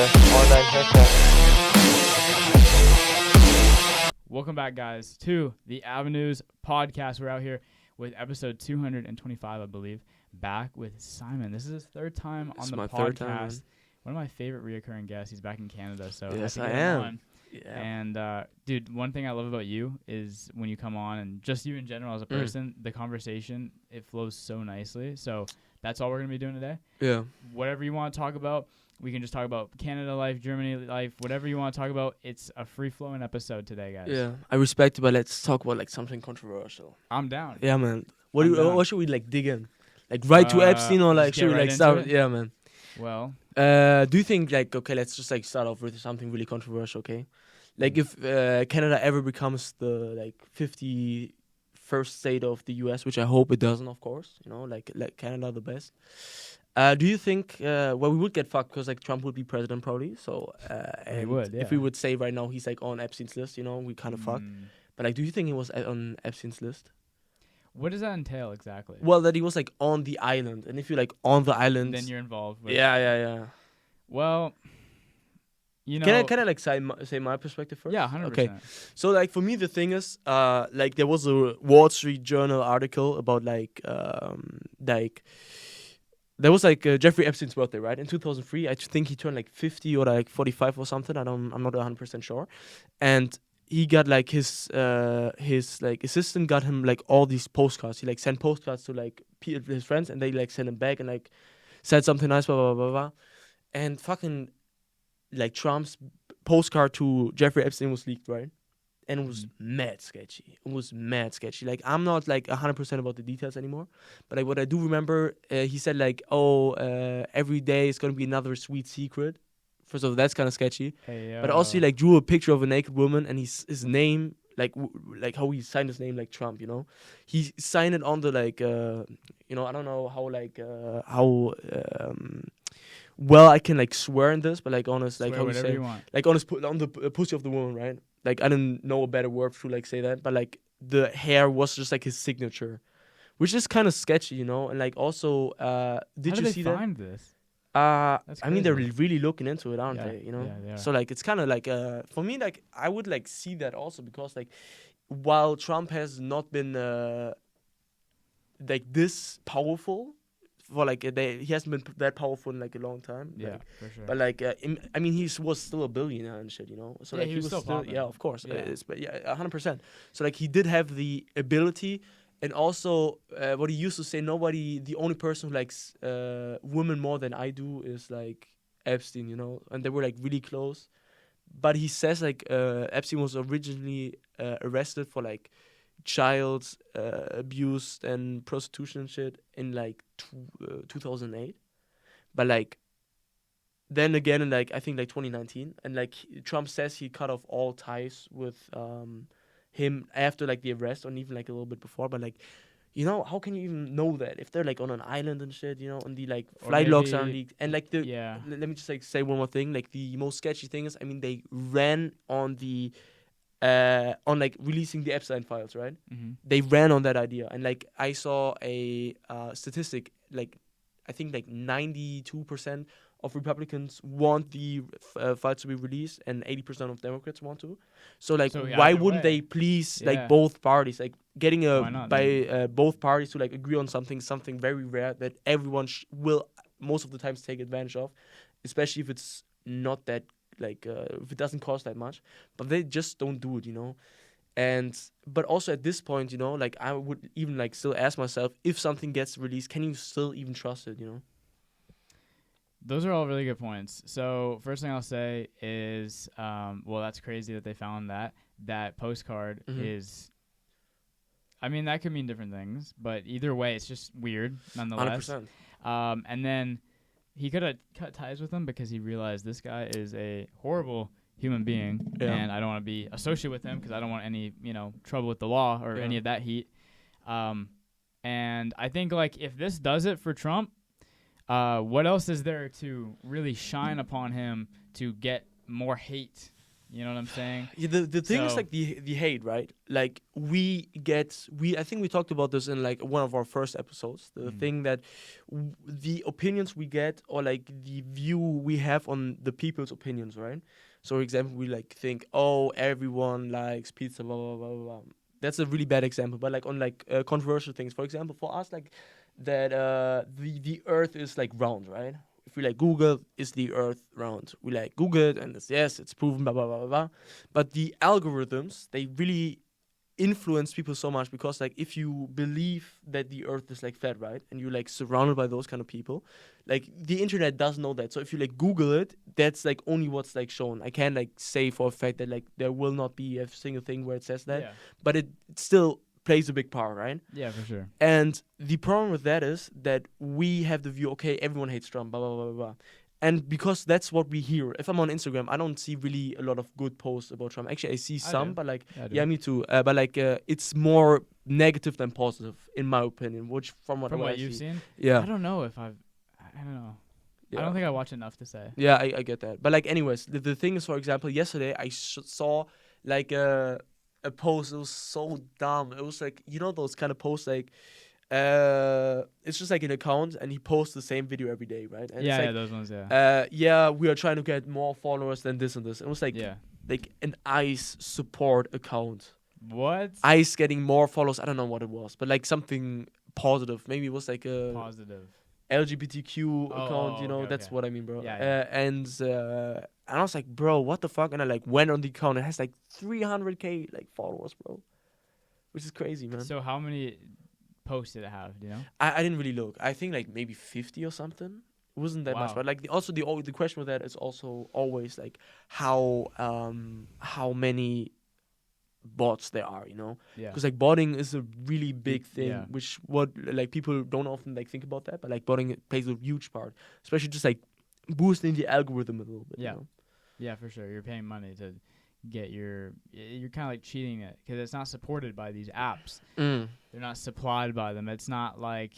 online haircut. Welcome back, guys, to the Avenues podcast. We're out here with episode 225, I believe, back with Simon. This is his third time on the podcast. Third time, one of my favorite reoccurring guests. He's back in Canada, so yes, I am. Him on. Yeah. And dude, one thing I love about you is when you come on, and just you in general as a person, the conversation, it flows so nicely. So that's all we're gonna be doing today. Yeah. Whatever you want to talk about, we can just talk about Canada life, Germany life, whatever you want to talk about. It's a free-flowing episode today, guys. Yeah, I respect it, but let's talk about like something controversial. I'm down. Yeah, man. What should we like dig in? Like to Epstein, or like should we like start? Yeah, man. Well, do you think like, okay, let's just like start off with something really controversial, okay? Like if Canada ever becomes the like 51st state of the U.S., which I hope it doesn't, of course, you know, like Canada the best. Do you think, well, we would get fucked because like Trump would be president probably, so he would, yeah. If we would say right now he's like on Epstein's list, you know, we kind of fucked. But like, do you think he was on Epstein's list? What does that entail exactly? Well, that he was like on the island, and if you're like on the island, then you're involved with Yeah. Well, you know, can I like say my perspective first? Yeah, 100%. Okay. So like for me, the thing is, like there was a Wall Street Journal article about like there was like Jeffrey Epstein's birthday, right? In 2003, I think he turned like 50 or like 45 or something. I'm not 100% sure. And he got like his like assistant got him like all these postcards. He like sent postcards to like his friends, and they like sent him back and like said something nice, blah blah blah blah. And fucking like Trump's postcard to Jeffrey Epstein was leaked, right? And it was mad sketchy. Like I'm not like 100% about the details anymore, but like what I do remember, he said like, every day is gonna be another sweet secret. First of all, that's kind of sketchy. But also, he like drew a picture of a naked woman, and his name, like how he signed his name, like Trump, you know, he signed it on the like, you know, I don't know how like well I can like swear in this, but like on his like how you say, like on the pussy of the woman, right? Like I didn't know a better word to like say that, but like the hair was just like his signature, which is kind of sketchy, you know. And like also, did you see that? How did they find this? I mean, they're really looking into it, aren't they? You know, yeah. So like, it's kind of like, for me, like I would like see that also, because like, while Trump has not been like this powerful for like he hasn't been that powerful in like a long time. Yeah, like, for sure. But like, I mean, he was still a billionaire and shit, you know. So yeah, like, he was still yeah, of course. Yeah. But yeah, 100%. So like, he did have the ability. And also, what he used to say, the only person who likes women more than I do is like Epstein, you know, and they were like really close. But he says like Epstein was originally arrested for like child abuse and prostitution and shit in like 2008. But like, then again in like, I think like 2019, and like Trump says he cut off all ties with him after like the arrest, or even like a little bit before. But like, you know, how can you even know that if they're like on an island and shit, you know, and the like flight logs aren't leaked? And like let me just like say one more thing. Like the most sketchy thing is, I mean, they ran on the on like releasing the Epstein files, right? They ran on that idea, and like I saw a statistic, like I think like 92% of Republicans want the files to be released, and 80% of Democrats want to. So like, why wouldn't they please like both parties, like getting both parties to like agree on something very rare that everyone will most of the times take advantage of, especially if it's not that like if it doesn't cost that much. But they just don't do it, you know. But also at this point, you know, like I would even like still ask myself, if something gets released, can you still even trust it, you know? Those are all really good points. So first thing I'll say is, well, that's crazy that they found that postcard is, I mean, that could mean different things, but either way, it's just weird nonetheless. 100%. And then he could have cut ties with him because he realized this guy is a horrible human being, and I don't want to be associated with him because I don't want any, you know, trouble with the law or any of that heat. And I think like if this does it for Trump, what else is there to really shine upon him to get more hate You know what I'm saying? Yeah, the thing is So- like the hate, right? Like I think we talked about this in like one of our first episodes. The thing that the opinions we get, or like the view we have on the people's opinions, right? So for example, we like think, oh, everyone likes pizza, blah blah blah blah, blah. That's a really bad example, but like on like controversial things, for example, for us, like that the Earth is like round, right? If we like Google, is the Earth round? We like Google it, and it's yes, it's proven, blah blah blah blah blah. But the algorithms, they really influence people so much, because like if you believe that the Earth is like flat, right, and you're like surrounded by those kind of people, like the internet does know that. So if you like Google it, that's like only what's like shown. I can't like say for a fact that like there will not be a single thing where it says that, Yeah. but it still plays a big part, right? Yeah, for sure. And the problem with that is that we have the view, okay, everyone hates Trump, blah, blah, blah, blah, blah. And because that's what we hear. If I'm on Instagram, I don't see really a lot of good posts about Trump. Actually, I see some, do. but like, I do. yeah, me too. But like, it's more negative than positive, in my opinion, which from what I you've see. seen? Yeah. I don't know if I don't know. Yeah. I don't think I watch enough to say. Yeah, I get that. But like, anyways, the thing is, for example, yesterday I saw like a post. It was so dumb. It was like, you know, those kind of posts like, it's just like an account, and he posts the same video every day, right? And Yeah, it's like, yeah, those ones, yeah. yeah, we are trying to get more followers than this and this. And it was like, Yeah. like an ICE support account. What? ICE getting more followers. I don't know what it was, but like something positive. Maybe it was like a Positive. LGBTQ account. You know, okay, that's okay. what I mean, bro. Yeah, And I was like, bro, what the fuck? And I like went on the account. It has like 300K like followers, bro, which is crazy, man. So how many posts did it have? Do you know? I didn't really look. I think like maybe 50 or something. It wasn't that much, Wow. but like the question with that is also always like how many bots there are, you know? Yeah. Because like botting is a really big thing, yeah. which what like people don't often like think about that, but like botting plays a huge part, especially just like boosting the algorithm a little bit. Yeah. You know? Yeah, for sure. You're paying money to get you're kind of like cheating it, because it's not supported by these apps. They're not supplied by them. It's not like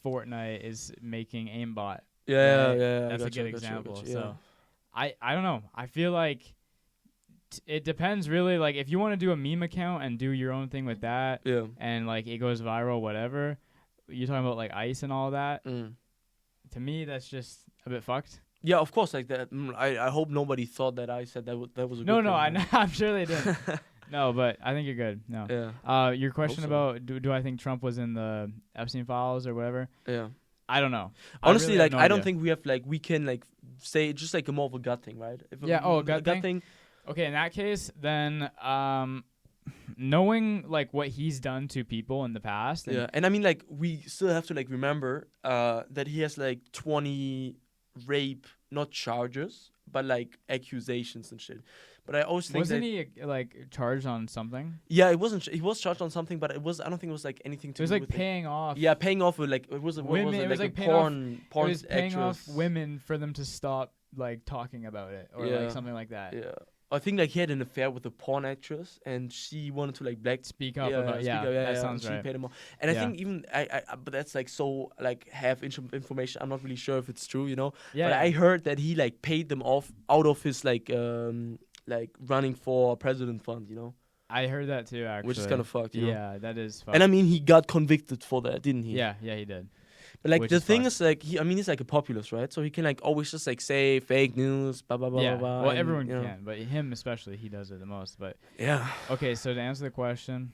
Fortnite is making aimbot. Yeah, Right? yeah. That's I a gotcha, good gotcha, example. gotcha, So I don't know. I feel like it depends really. Like if you want to do a meme account and do your own thing with that, yeah. and like it goes viral, whatever. You're talking about like ICE and all that. Mm. To me, that's just a bit fucked. Yeah, of course, like that. I hope nobody thought that I said that was a good thing. No, I man. know. I'm sure they did. No, but I think you're good. No. Yeah, Your question so. about do I think Trump was in the Epstein files or whatever? yeah. I don't know. Honestly, really like have no I don't idea. think we have like we can like say just like a more of a gut thing, right? If Yeah, a gut thing? Okay, in that case, then knowing like what he's done to people in the past. And Yeah, and I mean like we still have to like remember that he has like 20 rape, not charges, but like accusations and shit. But I always think wasn't that he like charged on something? yeah, it wasn't. He was charged on something, but it was. I don't think it was like anything to It was do like with paying off. yeah, paying off with like it was. What Women- was it? it was Like like a paying off- porn It was paying actress. off women for them to stop like talking about it or Yeah. like something like that. Yeah, I think like he had an affair with a porn actress, and she wanted to like black Speak up yeah, about speak yeah, up, that sounds she right. paid him off. And I Yeah. think even but that's like so like half information. I'm not really sure if it's true, you know. Yeah, But I heard that he like paid them off out of his like running for president fund, you know, I heard that too actually. which is kind of fucked. You know? yeah, that is fucked. And I mean, he got convicted for that, didn't he? yeah, he did. But like Which the is thing fucked. is, like he's like a populist, right? So he can like always just like say fake news, blah blah blah Yeah, blah. blah. well, and, everyone you know. can, but him especially, he does it the most. But Yeah. okay, so to answer the question,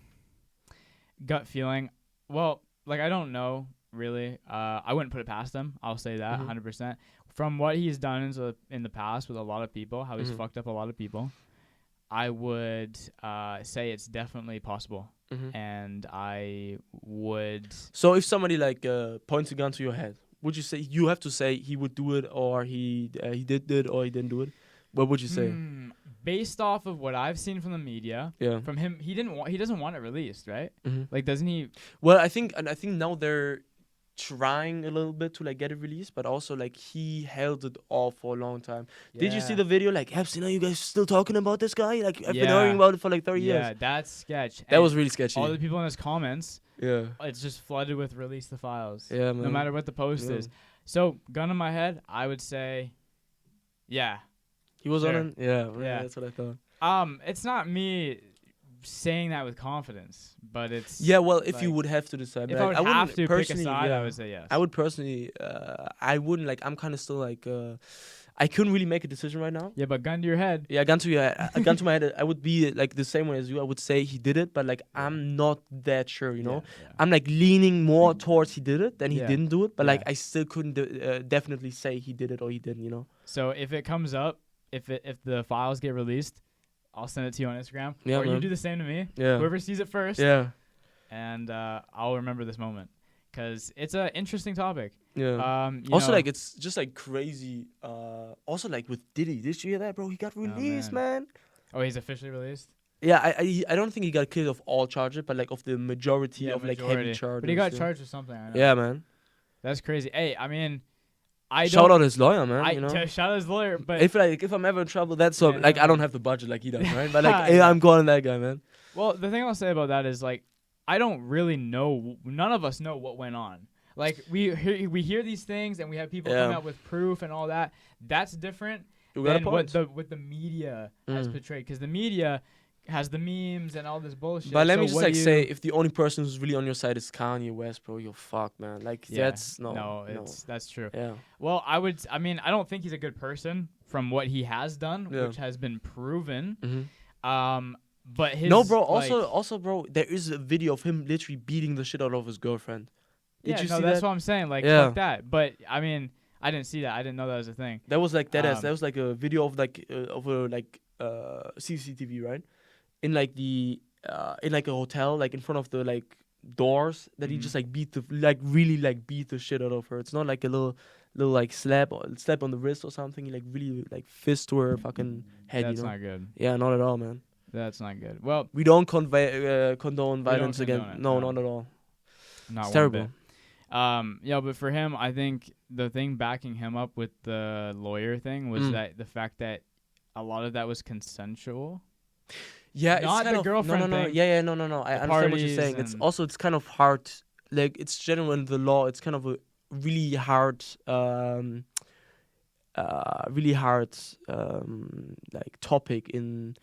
gut feeling. Well, like I don't know really. I wouldn't put it past him. I'll say that Mhm. 100%. From what he's done in the past with a lot of people, how he's Mhm. fucked up a lot of people, I would say it's definitely possible, Mhm. and I would. So if somebody like points a gun to your head, would you say you have to say he would do it, or he did it, or he didn't do it? What would you say? Based off of what I've seen from the media, Yeah. from him, he doesn't want it released, right? Mhm. Like, doesn't he? Well, I think now they're trying a little bit to like get it released, but also like he held it off for a long time. Did you see the video? Like, Epstein, are you guys still talking about this guy? Like, I've been Yeah. hearing about it for like 30 Yeah, years. that's sketch. That And was really sketchy. all the people in his comments. Yeah. It's just flooded with release the files. Yeah, man. No matter what the post Yeah. is. So, gun in my head, I would say, yeah. He was Sure. on it? Yeah, Yeah. that's what I thought. It's not me saying that with confidence, but it's Yeah, well, if like, you would have to decide, if but I would wouldn't have to pick a personally, side, yeah, I would say yes. I would personally, I wouldn't like. I'm kind of still like, I couldn't really make a decision right now. Yeah, but gun to your head. Yeah, gun to my head. I would be like the same way as you. I would say he did it, but like I'm not that sure. You know, Yeah. I'm like leaning more towards he did it than he Yeah. didn't do it. But like Yeah. I still couldn't definitely say he did it or he didn't. You know. So if it comes up, if the files get released, I'll send it to you on Instagram. Yeah, or you man. do the same to me. Yeah. Whoever sees it first. Yeah. And I'll remember this moment because it's an interesting topic. Yeah. You Also, know, like it's just like crazy. Also, like with Diddy, did you hear that, bro? He got released, man. oh, he's officially released. Yeah, I don't think he got cleared of all charges, but like of the majority of like heavy charges. But he got yeah. charged with something. I know. Yeah, man. That's crazy. Hey, I mean, Shout out his lawyer, man. You know, shout out his lawyer. But if I'm ever in trouble, that's so Yeah, like no. I don't have the budget like he does, right? But like, Yeah. I'm calling that guy, man. well, the thing I'll say about that is like, I don't really know. None of us know what went on. Like we hear these things and we have people coming out with proof and all that. That's different You got a than point. what the media has portrayed, because the media has the memes and all this bullshit. But let me So just what like do you- say, if the only person who's really on your side is Kanye West, bro, you're fucked, man. Like Yeah. that's that's true. yeah. Well, I mean, I don't think he's a good person from what he has done, Yeah. which has been proven. Mm-hmm. But his No, bro. like- Also, bro, there is a video of him literally beating the shit out of his girlfriend. Did yeah, you no, see that's that? what I'm saying. Like, Yeah. fuck that. But I mean, I didn't see that. I didn't know that was a thing. That was like that. Um, That was like a video of like of a like CCTV, right? In like the in like a hotel, like in front of the like doors, that he Mhm. just like really beat the shit out of her. It's not like a little like slap on the wrist or something. He like really like fist to her fucking head. That's you know? not good. Yeah, not at all, man. That's not good. Well, We don't condone violence condone again. it, No, no. not at all. not It's one terrible. bit. Yeah, but for him, I think the thing backing him up with the lawyer thing was that the fact that a lot of that was consensual. Yeah, Not it's kind the of girlfriend no. thing. Yeah, no. I The understand what you're parties saying. It's and- also it's kind of hard. Like it's general in the law. It's kind of a really hard, like topic in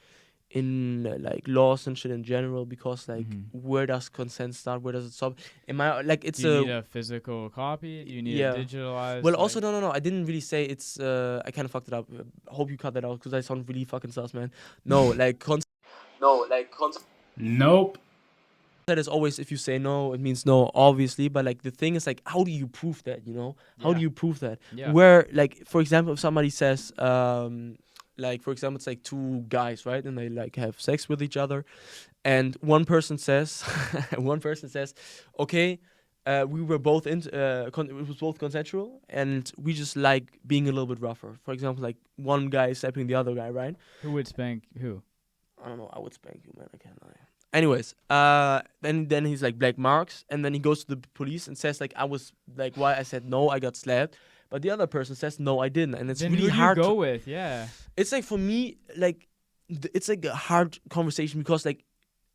like laws and shit in general, because like Mhm. where does consent start? Where does it stop? Am I like it's Do you a need a physical copy? Do you need Yeah. a digitalized? well, also like- no. I didn't really say it's. I kind of fucked it up. I hope you cut that out because I sound really fucking sus, man. No, like consent. No, like consent. Nope. That is always, if you say no, it means no, obviously. But like the thing is, like, how do you prove that? You know, how do Yeah. you prove that? Yeah. Where, like, for example, if somebody says, like, for example, it's like two guys, right, and they like have sex with each other, and one person says, okay, we were both it was both consensual, and we just like being a little bit rougher. For example, like one guy is slapping the other guy, right? Who would spank who? I don't know. I would spank you, man. I can't lie. Anyways, then he's like black marks, and then he goes to the police and says like I was like why I said no, I got slapped, but the other person says no, I didn't, and it's Then really who hard. do you go with? Yeah. It's like for me, like it's like a hard conversation because like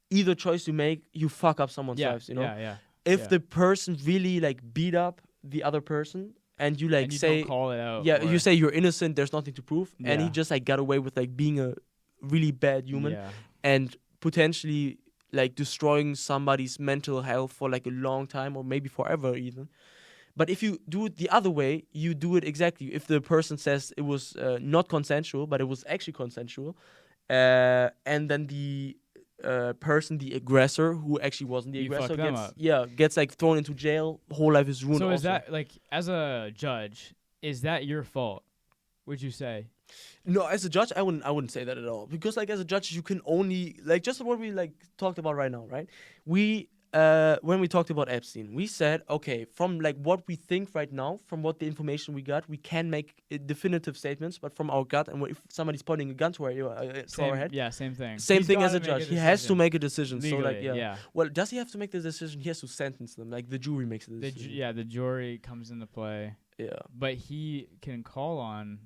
either choice you make, you fuck up someone's Yeah. lives. You know, Yeah. if yeah. the person really like beat up the other person, and you like and you say don't call it out. yeah, or- you say you're innocent, there's nothing to prove, and he Yeah. just like got away with like being a really bad human Yeah. and potentially like destroying somebody's mental health for like a long time or maybe forever even. But if you do it the other way, you do it exactly. If the person says it was not consensual, but it was actually consensual, and then the person, the aggressor, who actually wasn't the You fuck aggressor, them gets up. gets like thrown into jail, whole life is ruined. So is also. that like, as a judge, is that your fault? Would you say? No, as a judge, I wouldn't say that at all, because like as a judge, you can only like just what we like talked about right now, right? We when we talked about Epstein, we said okay, from like what we think right now, from what the information we got, we can make definitive statements, but from our gut, and if somebody's pointing a gun to our head, Yeah, same thing. same He's thing as a gotta make judge, he has to decision. make a decision. Legally, so like yeah. well, does he have to make the decision? He has to sentence them. Like the jury makes the The decision. the jury comes into play, Yeah. but he can call on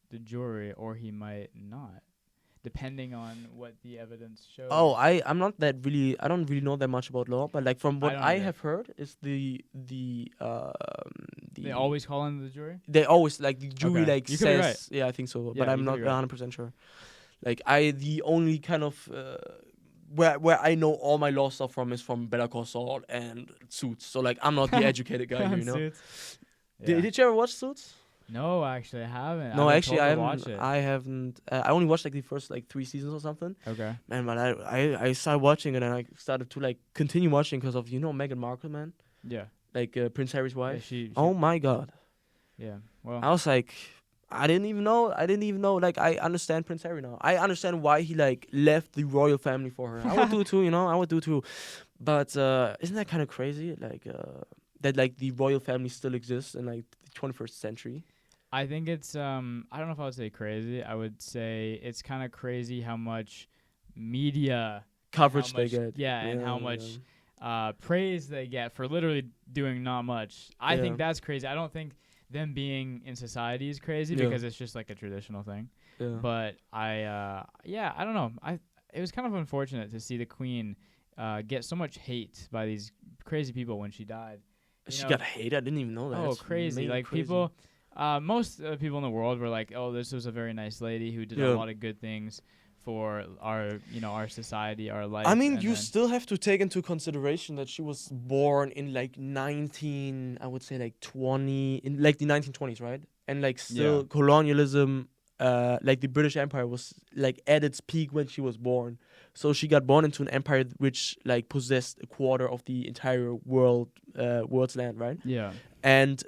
the jury, or he might not, depending on what the evidence shows. Oh, I'm not that really. I don't really know that much about law, but like from what don't I either. have heard is the They always call in the jury. they always like the jury Okay. like You could be says right. yeah, I think so, Yeah, but I'm you not could be right. 100% sure. Like the only kind of where I know all my law stuff from is from Better Call Saul and Suits. So like I'm not the educated guy here, you know. Suits. Did you ever watch Suits? No, actually, I haven't. No, I've been actually, told I to watch haven't. it. I haven't. I only watched like the first like 3 seasons or something. Okay. Man, but I started watching it and I started to like continue watching because of Meghan Markle, man, Yeah. like Prince Harry's Yeah, wife. she Oh my God! Yeah. Well. I was like, I didn't even know. Like I understand Prince Harry now. I understand why he like left the royal family for her. I would do too, I would do too. But isn't that kind of crazy? Like that like the royal family still exists in like the 21st century. I think it's I don't know if I would say crazy. I would say it's kind of crazy how much media Coverage how they much- get. Yeah, and how much praise they get for literally doing not much. I think that's crazy. I don't think them being in society is crazy Yeah. because it's just like a traditional thing. Yeah. But I don't know. It was kind of unfortunate to see the Queen get so much hate by these crazy people when she died. She got hate. I didn't even know that. Oh, That's crazy! made Like crazy. people, most people in the world were like, "Oh, this was a very nice lady who did Yeah. a lot of good things for our, our society, our life." I mean, and you then- still have to take into consideration that she was born in like 20 in like the 1920s, right? And like still Yeah. colonialism, like the British Empire was like at its peak when she was born. So she got born into an empire which like possessed a quarter of the entire world's land, right? Yeah. And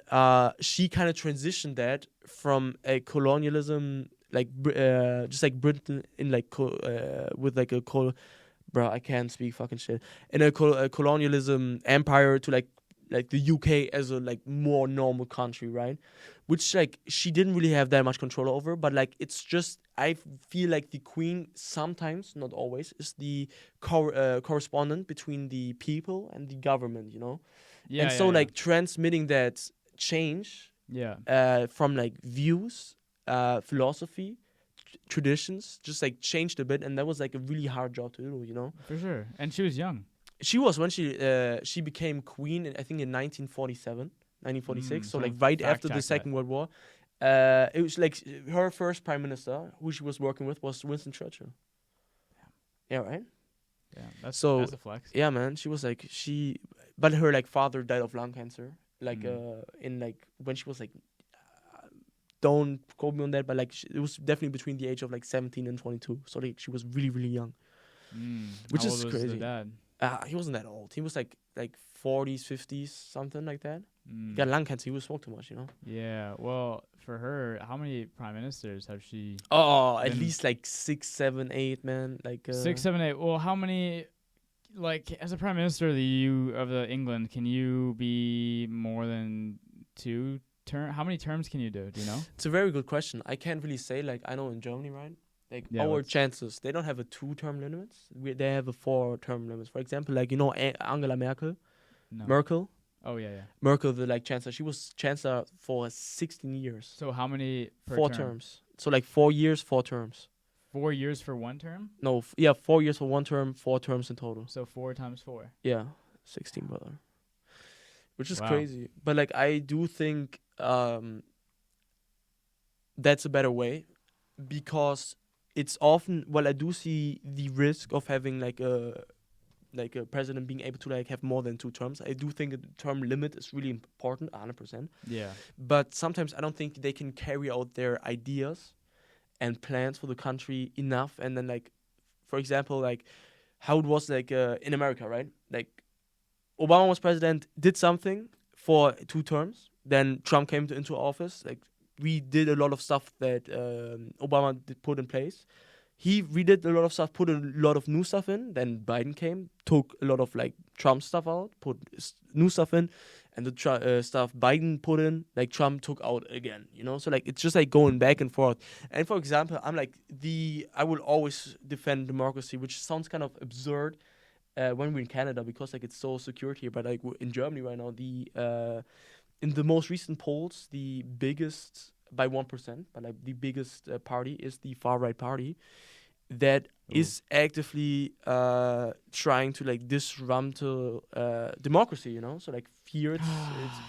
she kind of transitioned that from a colonialism like just like Britain in like with like bro, I can't speak fucking shit, in a colonialism empire to like the UK as a like more normal country, right? Which like she didn't really have that much control over, but like it's just I feel like the Queen sometimes, not always, is the correspondent between the people and the government, Yeah. and so like transmitting that change yeah. from like views, philosophy, traditions, just like changed a bit, and that was like a really hard job to do. For sure. And she was young. She was when she became queen, I think in 1947, 1946. So like right fact after the check Second World War. It was like her first prime minister, who she was working with, was Winston Churchill. Yeah, right. Yeah. That's So, a flex. Yeah, man. She was like but her like father died of lung cancer, like in like when she was like. Don't quote me on that, but like it was definitely between the age of like 17 and 22. So like she was really, really young, which How is old was the crazy. dad? He wasn't that old. He was like 40s, 50s, something like that. Mm. He got lung cancer. He was smoked too much, Yeah. Well, for her, how many prime ministers have she? Oh, at Been- least like 6, 7, 8, man. Like 6, 7, 8. Well, how many? Like, as a prime minister of the England, can you be more than 2 term? How many terms can you do? Do you know? It's a very good question. I can't really say. Like I know in Germany, right? Like Yeah, our what's- chances, they don't have a 2-term limits. They have a 4-term limits. For example, like Angela Merkel, No. Merkel, Oh yeah. Merkel, the like chancellor. She was chancellor for 16 years. So how many per 4 term? terms. So like 4 years, 4 terms. 4 years for one term. No, 4 years for 1 term, 4 terms in total. So 4 times 4. Yeah, 16, brother. Which is Wow. crazy. But like I do think that's a better way, because it's often I do see the risk of having like a president being able to like have more than 2 terms. I do think a term limit is really important, 100%. Yeah. But sometimes I don't think they can carry out their ideas and plans for the country enough. And then like, for example, like how it was like in America, right? Like Obama was president, did something for 2 terms. Then Trump came into office. Like we did a lot of stuff that Obama did put in place. He redid a lot of stuff, put a lot of new stuff in. Then Biden came, took a lot of like Trump stuff out, put new stuff in, and the stuff Biden put in, like Trump took out again. So like it's just like going back and forth. And for example, I'm like I will always defend democracy, which sounds kind of absurd when we're in Canada, because like it's so secure here. But like in Germany right now, in the most recent polls, the biggest by 1%, but like the biggest party is the far right party that is actively trying to like disrupt democracy. So like fear.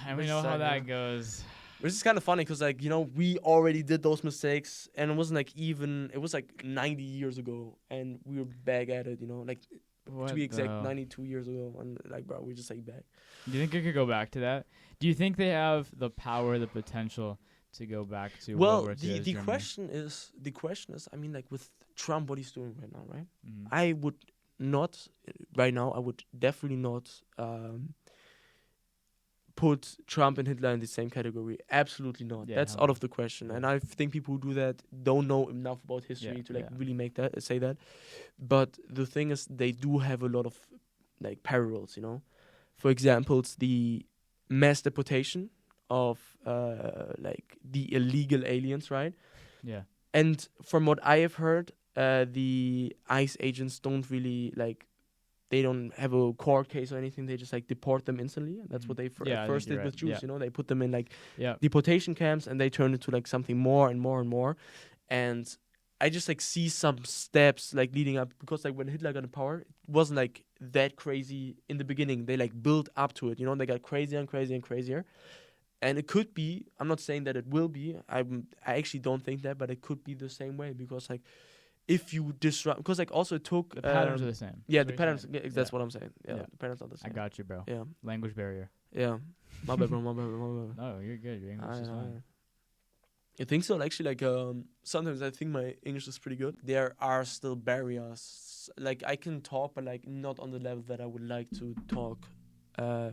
And we know how that goes. Which is kind of funny because, like, we already did those mistakes, and it wasn't like it was like 90 years ago, and we were back at it, like, What to be exact, the- 92 years ago, and like, bro, we're just like back. Do you think it could go back to that? Do you think they have the power, the potential to go back to World War II? The question is, I mean, like, with Trump, what he's doing right now, right? Mhm. I would not, right now, I would definitely not put Trump and Hitler in the same category. Absolutely not. Yeah, That's hell out no. of the question. And I think people who do that don't know enough about history Yeah, to, like, yeah. really say that. But the thing is, they do have a lot of, like, parallels, For example, it's the mass deportation of, like, the illegal aliens, right? Yeah. And from what I have heard, the ICE agents don't really, like, they don't have a court case or anything. They just, like, deport them instantly. And that's what they Yeah, I first think did you're with right. Jews. Yeah. They put them in, like, Yeah. deportation camps, and they turned into, like, something more and more and more. And I just, like, see some steps, like, leading up, because, like, when Hitler got in power, it wasn't, like, that crazy in the beginning. They, like, built up to it. They got crazier and crazier and crazier. And it could be, I'm not saying that it will be, I actually don't think that, but it could be the same way, because, like, if you disrupt, because, like, also it took The patterns are the same. yeah, That's the what you're patterns. saying. Yeah, that's Yeah. what I'm saying. Yeah, Yeah. the patterns are the I same. got you, bro. Yeah, Language barrier. yeah. My bad, bro. My bad. No, you're good. Your English is fine. I think so. Actually, like, sometimes I think my English is pretty good. There are still barriers. Like, I can talk, but, like, not on the level that I would like to talk.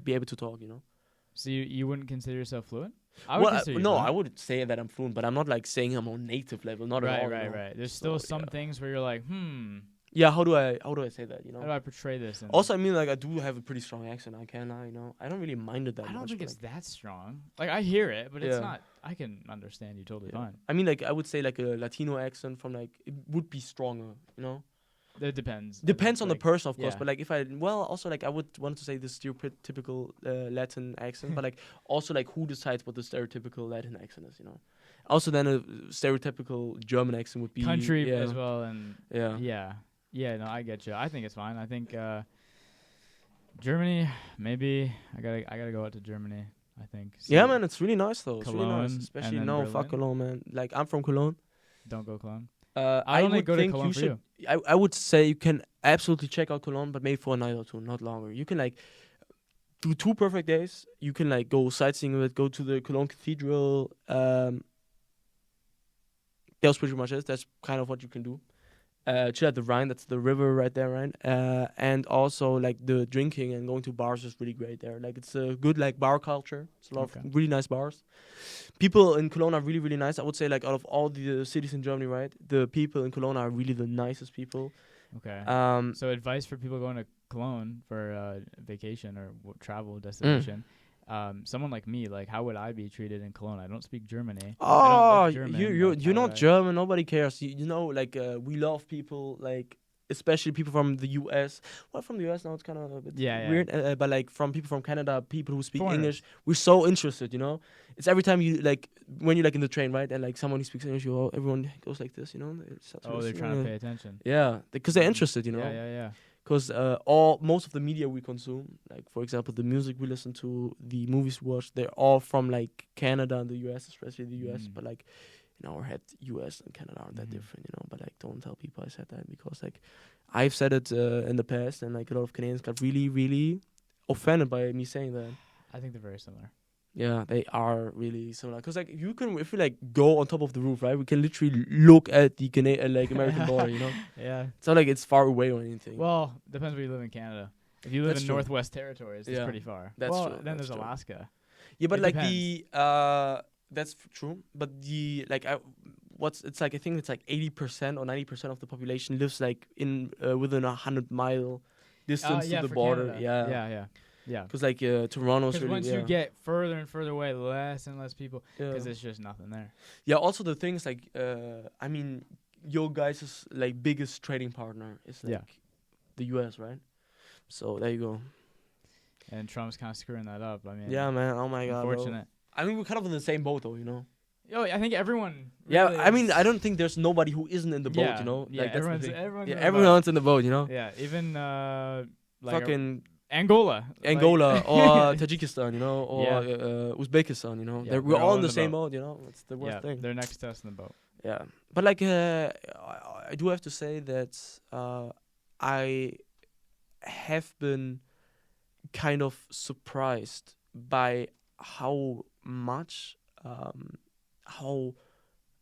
Be able to talk. So you wouldn't consider yourself fluent? I Well, consider you no, fluent. I would say that I'm fluent, but I'm not, like, saying I'm on native level. Not at all. Right. There's still some things where you're like, Yeah, how do I say that? how do I portray this? Also, I mean, like, I do have a pretty strong accent. I can, I don't really mind it that much. I don't think but, it's that strong. Like, I hear it, but it's Yeah. not. I can understand you totally yeah. fine. I mean, like, I would say, like, a Latino accent from, like, it would be stronger. It depends. Depends on the like, person, of course. yeah. But, like, also, like, I would want to say the stereotypical Latin accent, but, like, also, like, who decides what the stereotypical Latin accent is? Also, then a stereotypical German accent would be country yeah, as well, and Yeah. yeah. No, I get you. I think it's fine. I think Germany, maybe I gotta go out to Germany. I think. Yeah, See- man, it's really nice though. It's really nice, Cologne, especially and no, then fuck Berlin. Cologne, man. Like, I'm from Cologne. Don't go Cologne. I only would go to think Cologne you for should. you. I would say you can absolutely check out Cologne, but maybe for a night or two, not longer. You can, like, do 2 perfect days. You can, like, go sightseeing with it, go to the Cologne Cathedral. That's pretty much it. That's kind of what you can do. Chill at the Rhine, that's the river right there, right? And also, like, the drinking and going to bars is really great there. Like, it's a good, like, bar culture. It's a lot Okay. of really nice bars. People in Cologne are really, really nice. I would say, like, out of all the cities in Germany, right, the people in Cologne are really the nicest people. Okay. Um, So advice for people going to Cologne for vacation or travel destination. Someone like me, like, how would I be treated in Cologne? I don't speak Germany. I don't Oh, look German, you're like, how not would I- German. Nobody cares. Like, we love people, like, especially people from the U.S. Well, from the U.S. now it's kind of a bit Yeah. weird. But, like, from people from Canada, people who speak Foreigners. English, we're so interested. It's every time you, like, when you're, like, in the train, right, and, like, someone who speaks English, everyone goes like this. They start to Oh, they're listen, trying to pay attention. Yeah, because they're interested. Yeah. Because most of the media we consume, like, for example, the music we listen to, the movies we watch, they're all from, like, Canada and the U.S., especially the U.S. But, like, in our head, U.S. and Canada aren't that different, But, like, don't tell people I said that, because, like, I've said it in the past, and, like, a lot of Canadians got really, really offended by me saying that. I think they're very similar. Yeah, they are really similar. Because, like, if you, like, go on top of the roof, right, we can literally look at the American border, Yeah. It's not like it's far away or anything. Well, depends where you live in Canada. If you live That's in true. Northwest Territories, it's Yeah. pretty far. That's well, true, then that's there's true. Alaska. Yeah, but, It like, depends. that's true. But it's like, I think it's like 80% or 90% of the population lives, like, in within 100-mile distance yeah, to the for border. Canada. Yeah. Because, like, Toronto's Because really, once you get further and further away, less and less people, yeah. because there's just nothing there. Yeah, also the thing is, like, I mean, your guys' like biggest trading partner is, like, Yeah. the U.S., right? So there you go. And Trump's kind of screwing that up. I mean, Yeah, man. Oh my god. Bro. unfortunate. I mean, we're kind of in the same boat, though. Oh, I think everyone. Yeah, really I mean, is- I don't think there's nobody who isn't in the boat. Yeah, Like, that's the everyone's thing. everyone's Yeah, in the boat. everyone's in the boat. Yeah, even like Fucking Angola. Or Tajikistan, or Yeah. Uzbekistan, Yeah, we're all in the boat. same boat, It's the worst Yeah, thing. they're next to us in the boat. Yeah, but like I do have to say that I have been kind of surprised by how much how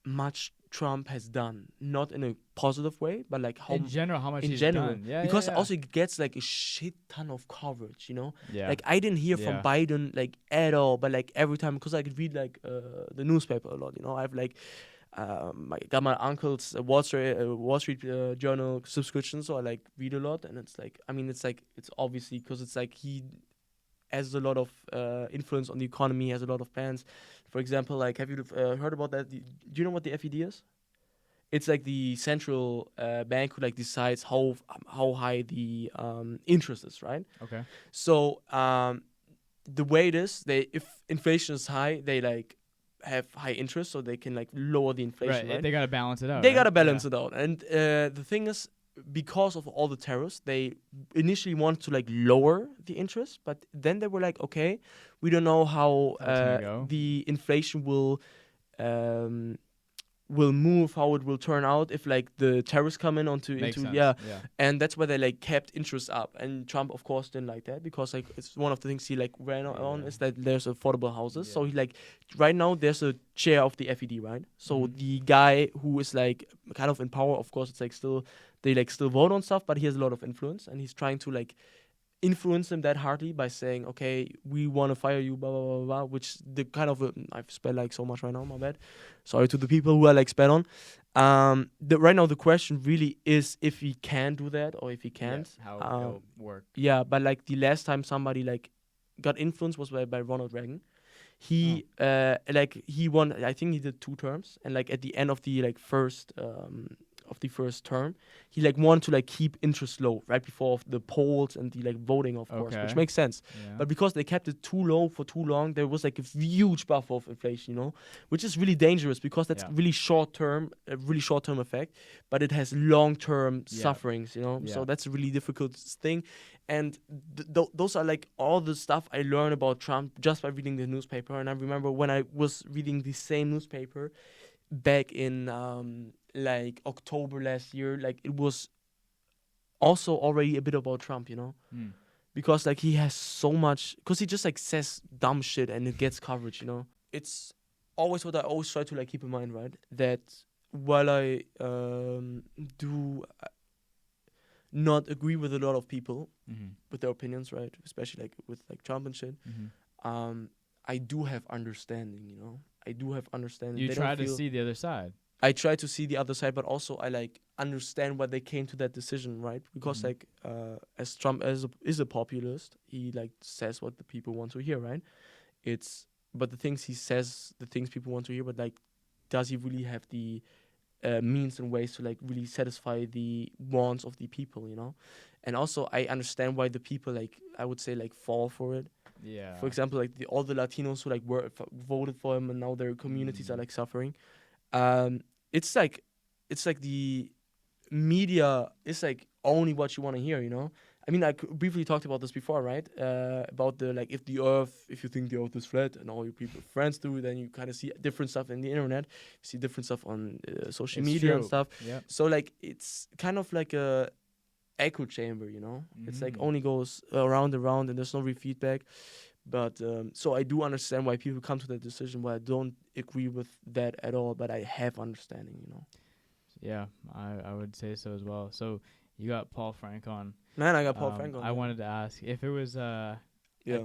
much Trump has done, not in a positive way, but like how In general, how much in he's general, done. Yeah, because yeah, also it gets like a shit ton of coverage, yeah. Like I didn't hear from Yeah. Biden like at all, but like every time because I could read like the newspaper a lot, I've like I got my uncle's Wall Street Journal subscription, so I like read a lot, and it's like it's obviously because it's like he has a lot of influence on the economy, has a lot of plans. For example, like have you heard about that? Do you know what the FED is? It's like the central bank who like decides how high the interest is, right? Okay. So the way it is, if inflation is high, they like have high interest, so they can like lower the inflation. Right? They gotta balance it out. They gotta balance it out, and the thing is, because of all the tariffs, they initially wanted to like lower the interest, but then they were like, okay, we don't know how the inflation will move, how it will turn out if like the tariffs come in into and that's why they like kept interest up, and Trump of course didn't like that because like it's one of the things he like ran on is that there's affordable houses. So he like right now there's a chair of the FED, right? So the guy who is like kind of in power, of course it's like still they like still vote on stuff, but he has a lot of influence, and he's trying to like influence them that hardly by saying, okay, we want to fire you, blah, blah, blah, blah, which the kind of, I've spelled like so much right now, my bad. Sorry to the people who are like spelled on. Right now the question really is if he can do that or if he can't. How it'll work. Yeah, but like the last time somebody like got influenced was by Ronald Reagan. He he won, I think he did 2 terms, and like at the end of the like first term, he like wanted to like keep interest low right before the polls and the like voting, of course, which makes sense. Yeah. But because they kept it too low for too long, there was like a huge buffer of inflation, which is really dangerous because that's a really short term effect, but it has long term sufferings, So that's a really difficult thing. And those are like all the stuff I learned about Trump just by reading the newspaper. And I remember when I was reading the same newspaper back in like October last year, like it was also already a bit about Trump, because like he has so much, because he just like says dumb shit and it gets coverage, It's always what I always try to like keep in mind, right? That while I do not agree with a lot of people with their opinions, right? Especially like with like Trump and shit. I do have understanding, I do have understanding. You try to see the other side. I try to see the other side, but also I like understand why they came to that decision, right? Because like as Trump is a populist, he like says what the people want to hear, right? But the things he says, the things people want to hear, but like, does he really have the means and ways to like really satisfy the wants of the people, And also I understand why the people like I would say like fall for it. Yeah. For example, like all the Latinos who like voted for him and now their communities are like suffering. It's like the media is like only what you want to hear, I mean, I briefly talked about this before, right? About the like if you think the earth is flat and all your people friends do, then you kind of see different stuff in the internet, you see different stuff on social media and stuff. Yep. So like it's kind of like a echo chamber, It's like only goes around and around, and there's no real feedback. But so I do understand why people come to that decision, but I don't agree with that at all. But I have understanding, Yeah, I would say so as well. So you got Paul Frank on. Man, I got Paul Frank on. I wanted to ask if it was a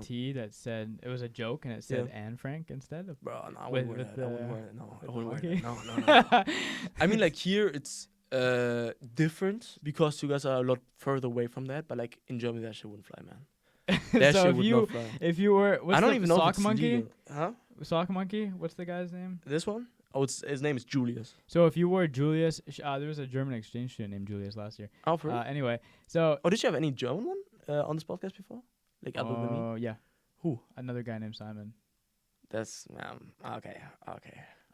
T that said it was a joke and it said Anne Frank instead of. Bro, no, I wouldn't wear that. I wouldn't wear that. No. I mean, like here it's different because you guys are a lot further away from that. But like in Germany, that shit wouldn't fly, man. That so shit would not fly. If you were, I don't even know Sock if it's Monkey? legal. Huh? Sock Monkey? What's the guy's name? This one? Oh, his name is Julius. So if you were Julius, there was a German exchange student named Julius last year. Oh, for real? Anyway, so. Oh, did you have any German one on this podcast before? Like other than me? Oh, yeah. Who? Another guy named Simon. That's okay.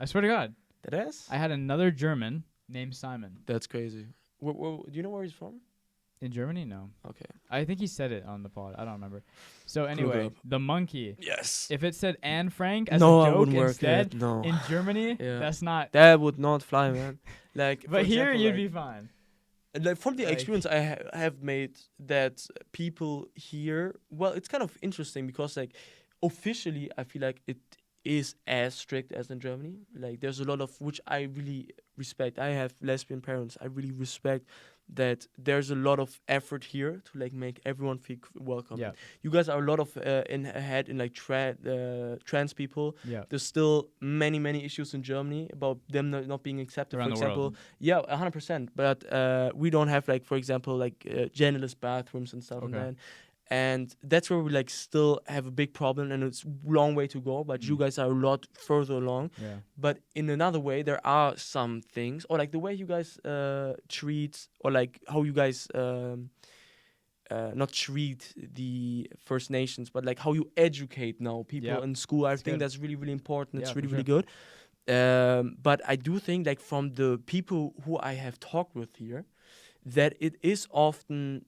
I swear to God. That is? I had another German named Simon. That's crazy. Do you know where he's from? In Germany, no. Okay. I think he said it on the pod. I don't remember. So it anyway, up. the monkey. Yes. If it said Anne Frank as No, a I joke wouldn't work instead it. No. in Germany, Yeah. that's not. That would not fly, man. Like, But for here example, you'd like, be fine. like from the like- experience I have made, that people here, well, it's kind of interesting because like officially I feel like it is as strict as in Germany. Like there's a lot of, which I really respect. I have lesbian parents. I really respect that there's a lot of effort here to like make everyone feel welcome. Yeah. You guys are a lot of ahead in like trans people. Yeah. There's still many issues in Germany about them not being accepted. Around for the example, world. yeah, 100%. But we don't have like, for example, like genderless bathrooms and stuff Okay. like that. And that's where we like still have a big problem, and it's a long way to go. But you guys are a lot further along. Yeah. But in another way, there are some things, or like the way you guys treat, or like how you guys not treat the First Nations, but like how you educate now people Yep. in school. I It's think good. that's really important. It's Yeah, really for really good. But I do think like from the people who I have talked with here, that it is often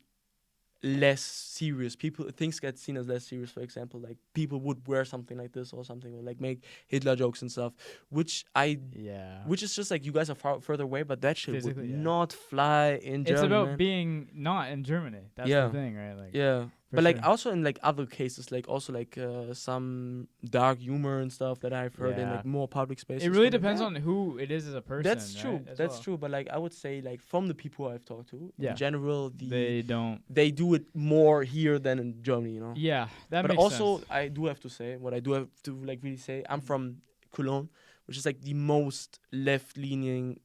less serious. People, things get seen as less serious. For example, like people would wear something like this or something, or like make Hitler jokes and stuff, which is just like, you guys are further away, but that shit would Physically, yeah. not fly in Germany. It's about man. being not in Germany. That's Yeah. the thing, right? Like, Yeah. for But like sure. also in like other cases, like also like some dark humor and stuff that I've heard in Yeah. like more public spaces. it really So, like, depends yeah. on who it is as a person. That's right, true. as That's well. true. But like I would say, like from the people I've talked to, Yeah. in general, They don't. they do it more here than in Germany. You know. Yeah, that But makes also, sense. I do have to say, what I do have to like really say, I'm from Cologne, which is like the most left-leaning,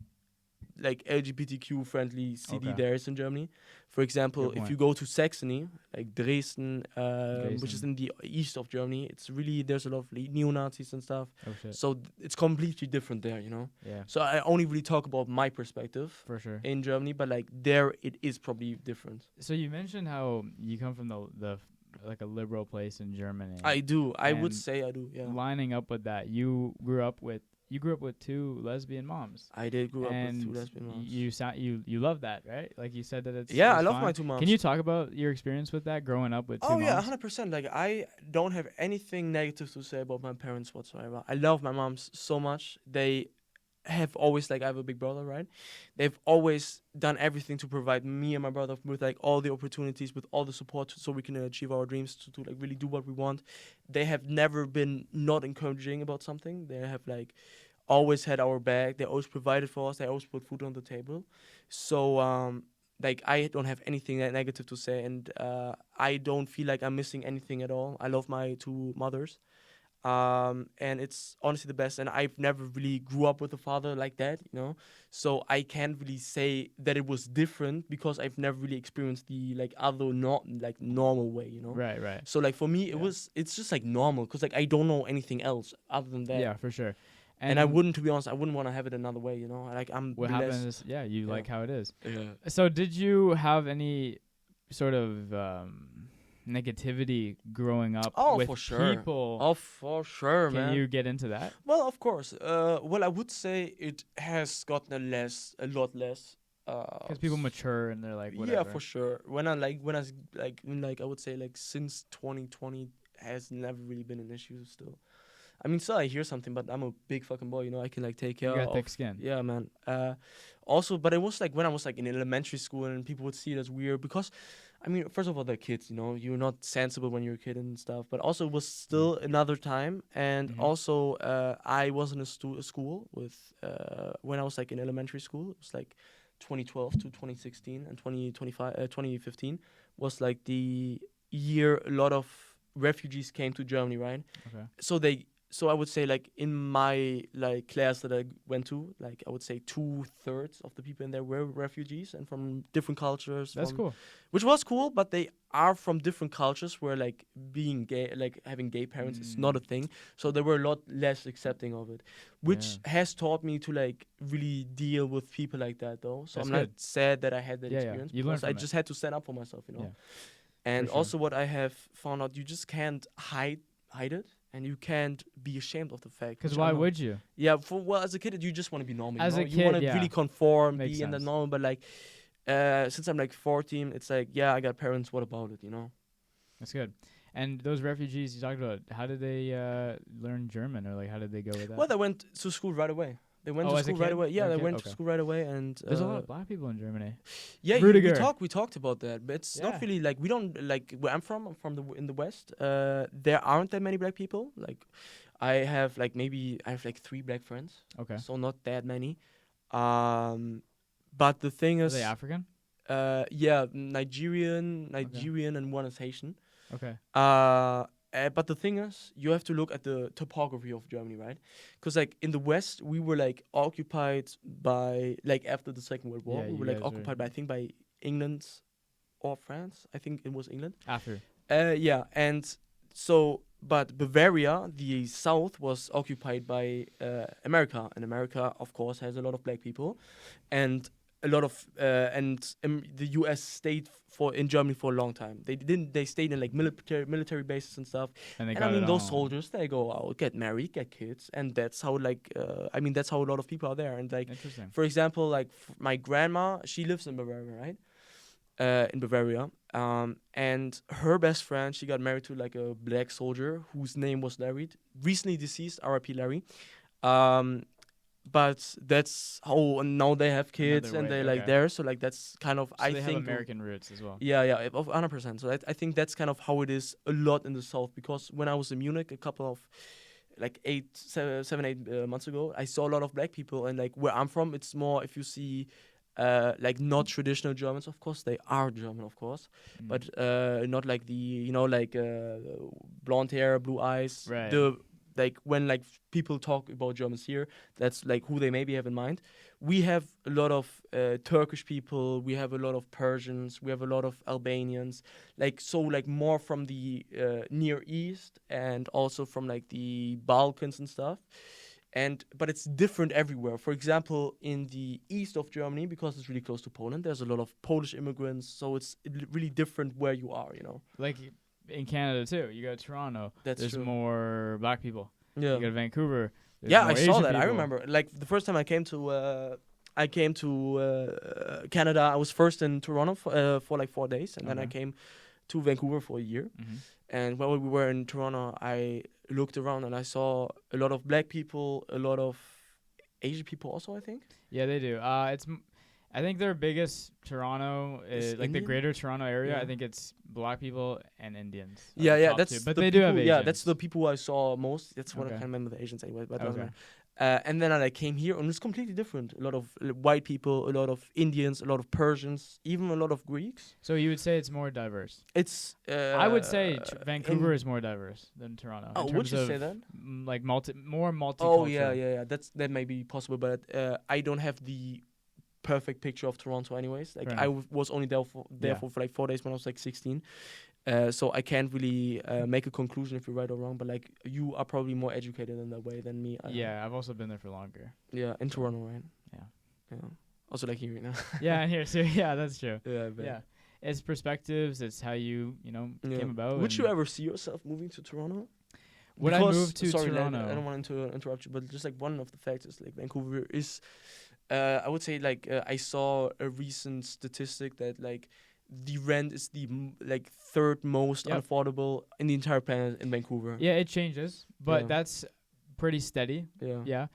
like LGBTQ friendly city Okay. there is in Germany. For example, Good if point. you go to Saxony, like Dresden, which is Dresden. in the east of Germany, it's really, there's a lot of neo-Nazis and stuff. Oh shit. So it's completely different there, you know. Yeah, So I only really talk about my perspective for sure. in Germany, but like there it is probably different. So you mentioned how you come from the like a liberal place in Germany. I do. I would And say I do. Yeah. Lining up with that, you grew up with two lesbian moms. I did grow up and with two lesbian moms. you love that, right? Like you said that it's Yeah, it's I love fine. my two moms. Can you talk about your experience with that growing up with two Oh moms? yeah, 100%. Like I don't have anything negative to say about my parents whatsoever. I love my moms so much. They have always, like, I have a big brother, right? They've always done everything to provide me and my brother with like all the opportunities, with all the support, so we can achieve our dreams, to like really do what we want. They have never been not encouraging about something. They have like always had our back. They always provided for us. They always put food on the table. So like I don't have anything negative to say, and I don't feel like I'm missing anything at all. I love my two mothers. And it's honestly the best, and I've never really grew up with a father like that, you know, so I can't really say that it was different because I've never really experienced the like other not like normal way, you know. Right. So like for me Yeah. it's just like normal, because like I don't know anything else other than that. Yeah, for sure. And I wouldn't, to be honest, I wouldn't want to have it another way, you know. Like I'm What blessed. happens is, you Yeah. like how it is. Yeah. So did you have any sort of negativity growing up with for sure. people? Oh, for sure, Can man. you get into that? Well, of course. Well, I would say it has gotten a lot less. Because people mature and they're like, whatever. Yeah, for sure. When I would say like since 2020 has never really been an issue still. I mean, still I hear something, but I'm a big fucking boy, you know. I can like take care You got of. thick skin. Yeah, man. Also, but it was like when I was like in elementary school, and people would see it as weird because, I mean, first of all, they're kids, you know. You're not sensible when you're a kid and stuff. But also, it was still another time, and Mhm. also, I was in a school with when I was like in elementary school. It was like 2012 to 2016, and 2015 was like the year a lot of refugees came to Germany, right? Okay. So I would say like in my like class that I went to, like I would say 2/3 of the people in there were refugees and from different cultures. That's cool. Which was cool, but they are from different cultures where like being gay, like having gay parents is not a thing. So they were a lot less accepting of it, which has taught me to like really deal with people like that though. So That's I'm not good. sad that I had that Yeah, yeah. experience, You learn because I from it. just had to stand up for myself, you know. Yeah. And For sure. also what I have found out, you just can't hide it. And you can't be ashamed of the fact. Because which why I know. would you? Yeah, as a kid, you just want to be normal. As you a know? kid, You want to yeah. really conform, Makes be in the sense. normal. But like, since I'm like 14, it's like, yeah, I got parents. What about it? You know. That's good. And those refugees you talked about, how did they learn German, or like how did they go with that? Well, they went to school right away. They went to as a school right kid? away. Yeah, As a they kid? went to Okay. school right away, and There's a lot of black people in Germany. yeah, Rudiger. we talked about that, but it's not Yeah. really like we don't like where I'm from. I'm from in the West. There aren't that many black people. Like, I have like 3 black friends, Okay. so not that many. But the thing Are is, they African? yeah, Nigerian, and one is Haitian. Okay. But the thing is, you have to look at the topography of Germany, right? Because like in the West, we were like occupied by like after the Second World War, Yeah, we you were like guys were- occupied by I think by England or France. I think it was England. After. Yeah, and so but Bavaria, the south, was occupied by America, and America, of course, has a lot of black people, and a lot of the U.S. stayed in Germany for a long time. They stayed in like military bases and stuff. And they And got I mean, it those on. soldiers, they go out, get married, get kids, and that's how that's how a lot of people are there. And like, Interesting. for example, like my grandma, she lives in Bavaria, right? In Bavaria, and her best friend, she got married to like a black soldier whose name was Larry, recently deceased, R.I.P. Larry. But that's how now they have kids Another and way, they like okay. there. So like that's kind of So I they think have American roots as well. yeah, of 100%. So I think that's kind of how it is a lot in the south. Because when I was in Munich a couple of like 7-8 months ago, I saw a lot of black people, and like where I'm from, it's more if you see like not traditional Germans. Of course, they are German, of course, Mm. but not like the blonde hair, blue eyes. Right. Like when like people talk about Germans here, that's like who they maybe have in mind. We have a lot of Turkish people. We have a lot of Persians. We have a lot of Albanians. Like so, like more from the Near East and also from like the Balkans and stuff. But it's different everywhere. For example, in the east of Germany, because it's really close to Poland, there's a lot of Polish immigrants. So it's really different where you are. You know. Like in Canada too, you go to Toronto. That's there's true. more black people. Yeah. You go to Vancouver. There's Yeah, more I saw Asian that. I people. remember. Like the first time I came to Canada. I was first in Toronto for like 4 days, and then I Okay. came to Vancouver for a year. Mhm. And while we were in Toronto, I looked around and I saw a lot of black people, a lot of Asian people also, I think. Yeah, they do. I think their biggest Toronto Is is like the Indian? greater Toronto area. Yeah. I think it's black people and Indians. are Yeah, the yeah, top that's two. But the they do have people- Asians. Yeah, that's the people I saw most. That's what I Okay. can't remember the Asians anyway. But doesn't Okay. matter. And then I like, came here, and it's completely different. A lot of white people, a lot of Indians, a lot of Persians, even a lot of Greeks. So you would say it's more diverse. It's. I would say Vancouver in- is more diverse than Toronto. Oh, in would terms you of say that? Like more multicultural. Oh yeah. That may be possible, but I don't have the perfect picture of Toronto, anyways. Like Fair I enough. was only there Yeah. for like 4 days when I was like 16, so I can't really make a conclusion if you're right or wrong. But like you are probably more educated in that way than me. I don't know. Yeah, I've also been there for longer. Yeah, in Toronto, right? Yeah. Yeah. Also like here, you know. Yeah, and here, so yeah, that's true. Yeah. I bet. Yeah, it's perspectives. It's how you Yeah. came about. Would and you ever see yourself moving to Toronto? Would I Because- move to sorry, Toronto? I don't want to interrupt you, but just like one of the factors, like Vancouver is, I would say like I saw a recent statistic that like the rent is the like third most Yep. unaffordable in the entire planet in Vancouver. Yeah, it changes, but Yeah. that's pretty steady. Yeah. Yeah.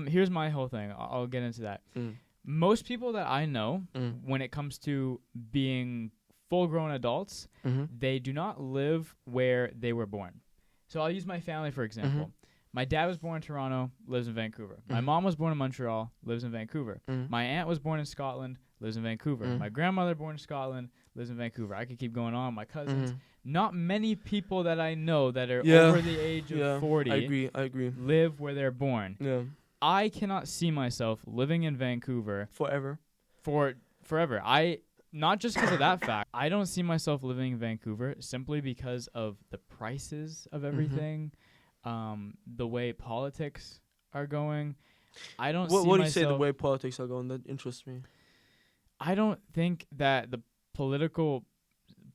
Here's my whole thing. I'll get into that. Mm. Most people that I know, Mm. when it comes to being full-grown adults, Mm-hmm. they do not live where they were born. So I'll use my family for example. Mhm. My dad was born in Toronto, lives in Vancouver. My Mhm. mom was born in Montreal, lives in Vancouver. Mm. My aunt was born in Scotland, lives in Vancouver. Mhm. My grandmother born in Scotland, lives in Vancouver. I could keep going on. My cousins. Mhm. Not many people that I know that are Yeah. over the age of Yeah, 40 I agree. live where they're born. Yeah, I cannot see myself living in Vancouver forever. for forever. Not just because of that fact. I don't see myself living in Vancouver simply because of the prices of everything, the way politics are going. I don't see What do you myself. say the way politics are going? That interests me. I don't think that the political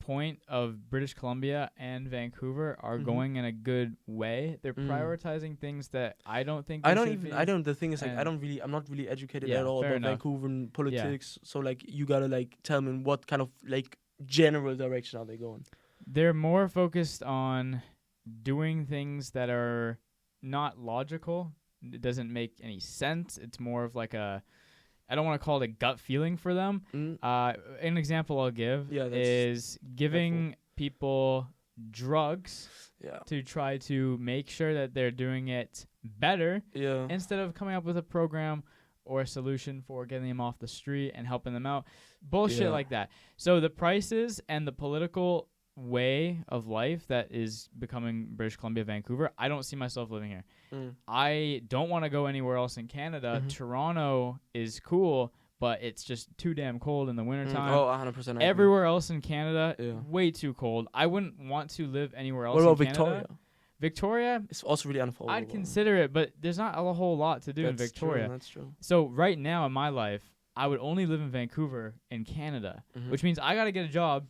point of British Columbia and Vancouver are Mhm. going in a good way. They're Mm. prioritizing things that I don't think I they don't should even. be. I don't. The thing is, like, and- I'm not really educated Yeah, at all fair about enough. Vancouver and politics. So like, you gotta like tell me in what kind of like general direction are they going? They're more focused on doing things that are not logical. It doesn't make any sense. It's more of like I don't want to call it a gut feeling for them. Mm? An example I'll give Yeah, that's is giving people drugs Yeah. to try to make sure that they're doing it better Yeah. instead of coming up with a program or a solution for getting them off the street and helping them out. Bullshit Yeah. like that. So the prices and the political way of life that is becoming British Columbia, Vancouver, I don't see myself living here. Mm. I don't want to go anywhere else in Canada. Mhm. Toronto is cool, but it's just too damn cold in the wintertime. Oh, 100%. Everywhere else in Canada, Yeah. way too cold. I wouldn't want to live anywhere else What about in Canada. Victoria? Victoria, It's also really unaffordable. I'd consider it, but there's not a whole lot to do in That's Victoria. True, that's true. So right now in my life, I would only live in Vancouver in Canada, Mhm. which means I got to get a job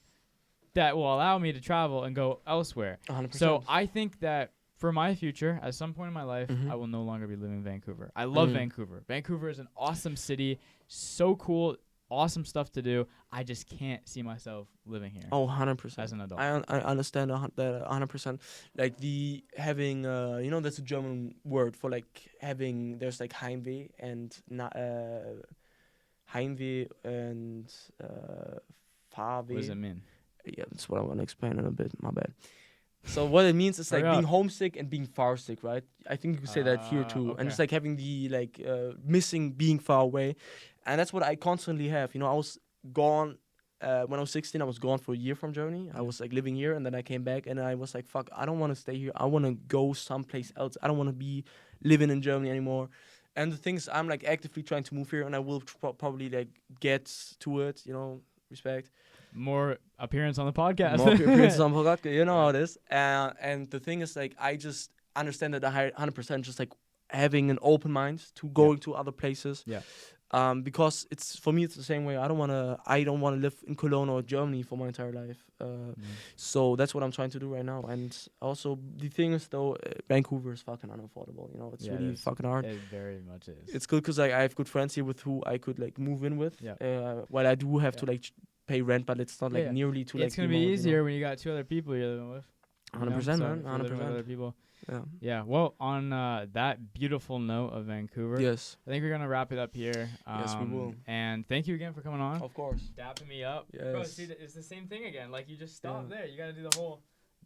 that will allow me to travel and go elsewhere. 100%. So I think that for my future, at some point in my life, Mhm. I will no longer be living in Vancouver. I love Mm. Vancouver. Vancouver is an awesome city, so cool, awesome stuff to do. I just can't see myself living here 100%. as an adult. I understand that 100%. Like the having, that's a German word for like having. There's like Heimweh and Heimweh and Fahrweh. What does it mean? Yeah, that's what I want to explain in a bit. My bad. So what it means is like Hurry being up. homesick and being far sick, right? I think you could say that here too, Okay. and it's like having the missing, being far away, and that's what I constantly have. You know, I was gone when I was 16. I was gone for a year from Germany. I was like living here, and then I came back, and I was like, "Fuck, I don't want to stay here. I want to go someplace else. I don't want to be living in Germany anymore." And the thing is, I'm like actively trying to move here, and I will probably like get to it. You know, respect. More appearance on the podcast. More appearances on podcast, you know how it is. And the thing is, like, I just understand that 100% just like having an open mind to going to other places. Yeah. Because it's for me, it's the same way. I don't wanna live in Cologne or Germany for my entire life. So that's what I'm trying to do right now. And also the thing is though, Vancouver is fucking unaffordable. You know, it's really fucking hard. It very much is. It's good because like I have good friends here with who I could like move in with. Yeah. While I do have to like pay rent, but it's not like Yeah. nearly to like. It's gonna be easier when you got two other people you're living with. 100%, man. If you're living with other 100%. people. Yeah. Yeah. Well, on that beautiful note of Vancouver, Yes. I think we're gonna wrap it up here. Yes, we will. And thank you again for coming on. Of course. Dapping me up. Bro, Yes. see, it's the same thing again. Like you just stop Yeah. there. You gotta do the whole.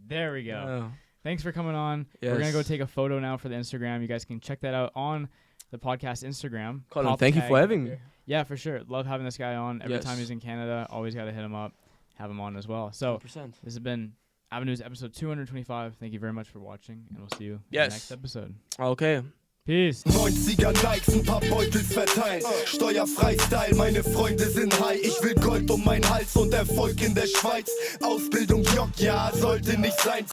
There we go. Yeah. Thanks for coming on. We're gonna Yes. go take a photo now for the Instagram. You guys can check that out on the podcast Instagram. Colin, Pop thank you tag for up having here. me. Yeah, for sure. Love having this guy on. Every Yes. time he's in Canada, always gotta hit him up, have him on as well. So 100%. this has been Avenues episode 225. Thank you very much for watching, and we'll see you in the Yes. next episode. Okay. Peace. 90er Likes, ein paar Beutel verteilt. Steuerfrei Style, meine Freunde sind high. Ich will Gold um meinen Hals und Erfolg in der Schweiz. Ausbildung Jock, ja, sollte nicht sein.